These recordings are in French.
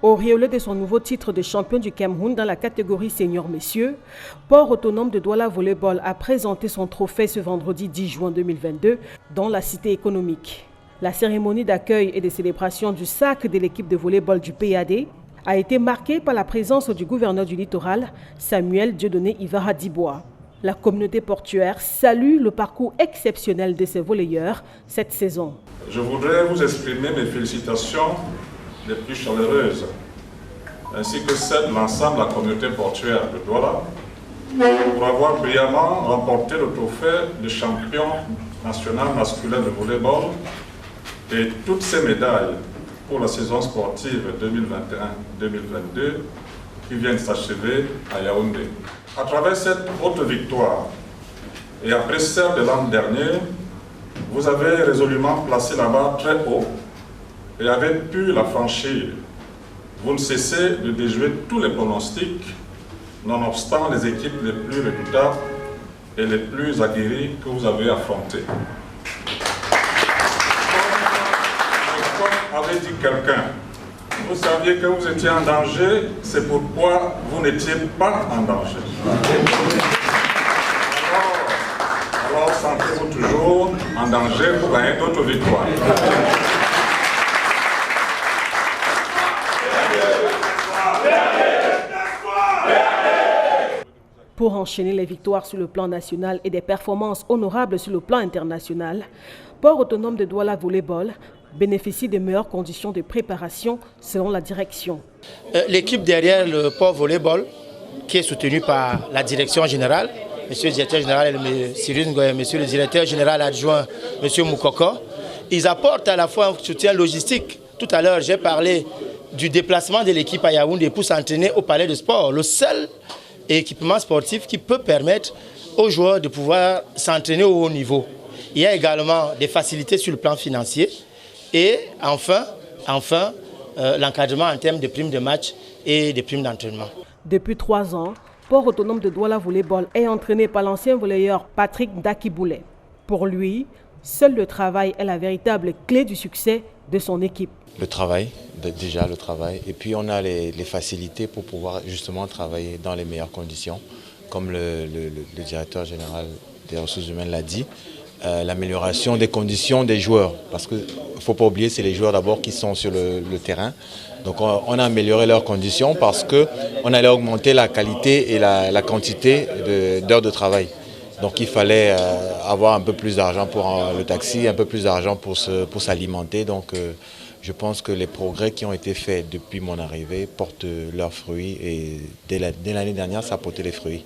Auréolé de son nouveau titre de champion du Cameroun dans la catégorie senior messieurs, Port Autonome de Douala Volleyball a présenté son trophée ce vendredi 10 juin 2022 dans la cité économique. La cérémonie d'accueil et de célébration du sacre de l'équipe de volleyball du PAD a été marquée par la présence du gouverneur du littoral, Samuel Dieudonné Ivara Dibois. La communauté portuaire salue le parcours exceptionnel de ses volleyeurs cette saison. Je voudrais vous exprimer mes félicitations les plus chaleureuses, ainsi que celles de l'ensemble de la communauté portuaire de Douala, pour avoir brillamment remporté le trophée de champion national masculin de volleyball et toutes ces médailles pour la saison sportive 2021-2022 qui vient de s'achever à Yaoundé. À travers cette haute victoire et après celle de l'an dernier, vous avez résolument placé la barre très haut et avez pu la franchir. Vous ne cessez de déjouer tous les pronostics, nonobstant les équipes les plus redoutables et les plus aguerries que vous avez affrontées. Comme avait dit quelqu'un, vous saviez que vous étiez en danger, c'est pourquoi vous n'étiez pas en danger. Alors sentez-vous toujours en danger pour gagner d'autres victoires. Pour enchaîner les victoires sur le plan national et des performances honorables sur le plan international, Port Autonome de Douala Volleyball bénéficie de meilleures conditions de préparation selon la direction. L'équipe derrière le Port Volleyball, qui est soutenue par la direction générale, monsieur le directeur général Cyrus Ngoye, monsieur le directeur général adjoint, monsieur Moukoko, ils apportent à la fois un soutien logistique. Tout à l'heure, j'ai parlé du déplacement de l'équipe à Yaoundé pour s'entraîner au palais de sport. Le seul équipement sportif qui peut permettre aux joueurs de pouvoir s'entraîner au haut niveau. Il y a également des facilités sur le plan financier et enfin l'encadrement en termes de primes de match et de primes d'entraînement. Depuis 3 ans, Port Autonome de Douala Volleyball est entraîné par l'ancien volleyeur Patrick Dakiboulet. Pour lui, seul le travail est la véritable clé du succès de son équipe. Le travail, déjà le travail, et puis on a les facilités pour pouvoir justement travailler dans les meilleures conditions, comme le directeur général des ressources humaines l'a dit, l'amélioration des conditions des joueurs, parce qu'il ne faut pas oublier, c'est les joueurs d'abord qui sont sur le terrain. Donc on a amélioré leurs conditions parce qu'on allait augmenter la qualité et la quantité d'heures de travail. Donc il fallait avoir un peu plus d'argent pour le taxi, un peu plus d'argent pour s'alimenter. Donc je pense que les progrès qui ont été faits depuis mon arrivée portent leurs fruits et dès l'année dernière, ça a porté les fruits.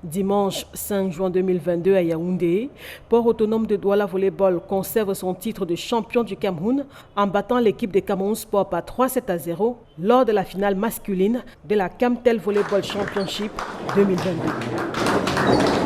Dimanche 5 juin 2022 à Yaoundé, Port Autonome de Douala Volleyball conserve son titre de champion du Cameroun en battant l'équipe de Cameroun Sport par 3-7-0 lors de la finale masculine de la Camtel Volleyball Championship 2022.